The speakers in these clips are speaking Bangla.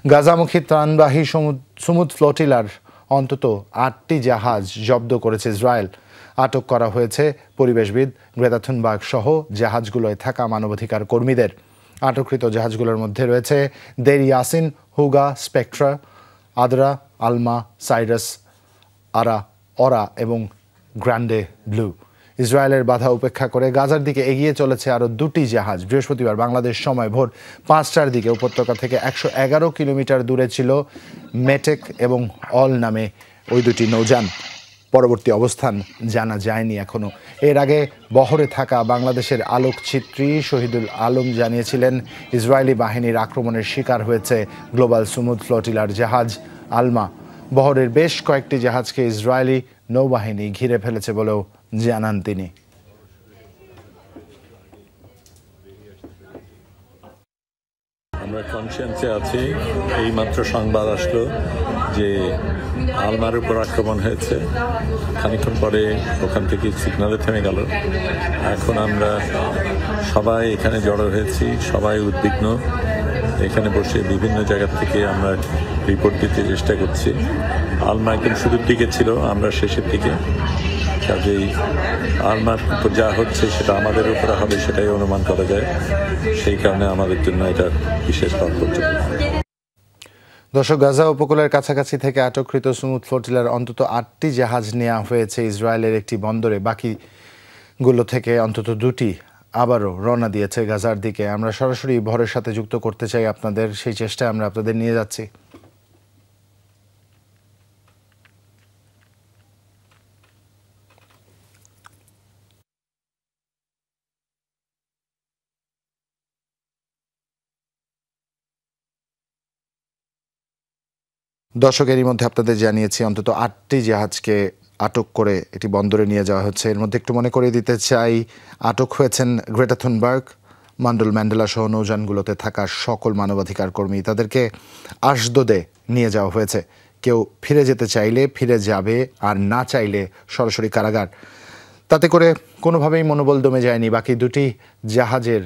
গাজামুখী ত্রাণবাহী সুমুদ ফ্লোটিলার অন্তত ৮টি জাহাজ জব্দ করেছে ইসরায়েল। আটক করা হয়েছে পরিবেশবিদ গ্রেটা থুনবার্গ সহ জাহাজগুলোয় থাকা মানবাধিকার কর্মীদের। আটককৃত জাহাজগুলোর মধ্যে রয়েছে দের ইয়াসিন, হুগা, স্পেকট্রা, আদরা, আলমা, সাইরাস, অরা এবং গ্র্যান্ডে ব্লু। ইসরায়েলের বাধা উপেক্ষা করে গাজার দিকে এগিয়ে চলেছে আরও 2টি জাহাজ। বৃহস্পতিবার বাংলাদেশ সময় ভোর 5টার দিকে উপত্যকা থেকে 111 কিলোমিটার দূরে ছিল মেটেক এবং অল নামে ওই 2টি নৌযান। পরবর্তী অবস্থান জানা যায়নি এখনও। এর আগে বহরে থাকা বাংলাদেশের আলোকচিত্রী শহীদুল আলম জানিয়েছিলেন, ইসরায়েলি বাহিনীর আক্রমণের শিকার হয়েছে গ্লোবাল সুমুদ ফ্লোটিলার জাহাজ আলমা। বহরের বেশ কয়েকটি জাহাজকে ইসরায়েলি নৌবাহিনী ঘিরে ফেলেছে বলেও জানান তিনি। আমরা কনসিয়েন্সে আছি। এই মাত্র সংবাদ আসলো যে আলমার উপর আক্রমণ হয়েছে। খানিকক্ষণ পরে ওখান থেকে সিগনালে থেমে গেল। এখন আমরা সবাই এখানে জড়ো হয়েছি, সবাই উদ্বিগ্ন। এখানে বসে বিভিন্ন জায়গা থেকে আমরা রিপোর্ট দিতে চেষ্টা করছি। আলমা একদম শুরুর দিকে ছিল, আমরা শেষের দিকে। কাজেই আলমার উপর যা হচ্ছে সেটা আমাদের উপরে হবে সেটাই অনুমান করা যায়। সেই কারণে আমাদের জন্য এটা বিশেষ তাৎপর্যপূর্ণ। দর্শক, গাজা উপকূলের কাছাকাছি থেকে আটককৃত সুমুদ ফ্লোটিলার অন্তত 8টি জাহাজ নেওয়া হয়েছে ইসরায়েলের একটি বন্দরে। বাকিগুলো থেকে অন্তত 2টি আবারও রওনা দিয়েছে গাজার দিকে। আমরা সরাসরি ভোরের সাথে যুক্ত করতে চাই আপনাদের, সেই চেষ্টায় আমরা আপনাদের নিয়ে যাচ্ছি। দর্শকেরই মধ্যে আপনাদের জানিয়েছি অন্তত 8টি জাহাজকে আটক করে এটি বন্দরে নিয়ে যাওয়া হচ্ছে। এর মধ্যে একটু মনে করে দিতে চাই, আটক হয়েছেন গ্রেটা থুনবার্গ, মান্ডেল ম্যান্ডেলা সহ নৌযানগুলোতে থাকা সকল মানবাধিকার কর্মী। তাদেরকে আশদোদে নিয়ে যাওয়া হয়েছে। কেউ ফিরে যেতে চাইলে ফিরে যাবে, আর না চাইলে সরাসরি কারাগার। তাতে করে কোনোভাবেই মনোবল দমে যায়নি। বাকি 2টি জাহাজের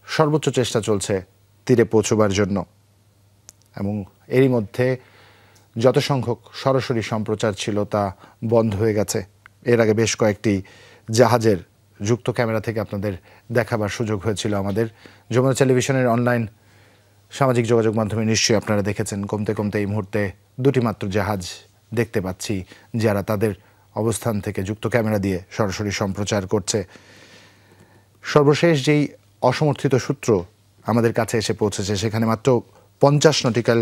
সর্বোচ্চ চেষ্টা চলছে তীরে পৌঁছবার জন্য, এবং এরই মধ্যে যত সংখ্যক সরাসরি সম্প্রচার ছিল তা বন্ধ হয়ে গেছে। এর আগে বেশ কয়েকটি জাহাজের যুক্ত ক্যামেরা থেকে আপনাদের দেখাবার সুযোগ হয়েছিল আমাদের। যমুনা টেলিভিশনের অনলাইন সামাজিক যোগাযোগ মাধ্যমে নিশ্চয়ই আপনারা দেখেছেন। কমতে কমতে এই মুহূর্তে 2টি মাত্র জাহাজ দেখতে পাচ্ছি যারা তাদের অবস্থান থেকে যুক্ত ক্যামেরা দিয়ে সরাসরি সম্প্রচার করছে। সর্বশেষ যেই অসমর্থিত সূত্র আমাদের কাছে এসে পৌঁছেছে, সেখানে মাত্র 50 নটিক্যাল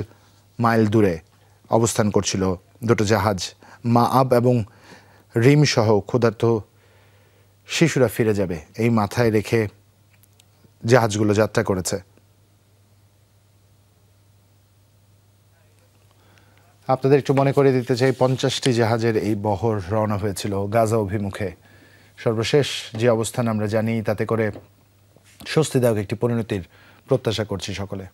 মাইল দূরে অবস্থান করছিল 2টো জাহাজ। মাআব এবং রিম সহ ক্ষুধার্ত শিশুরা ফিরে যাবে এই মাথায় রেখে জাহাজগুলো যাত্রা করেছে। আপনাদের একটু মনে করে দিতে চাই, 50টি জাহাজের এই বহর রওনা হয়েছিল গাজা অভিমুখে। সর্বশেষ যে অবস্থান আমরা জানি, তাতে করে স্বস্তিদায়ক একটি পরিণতির প্রত্যাশা করছি সকলে।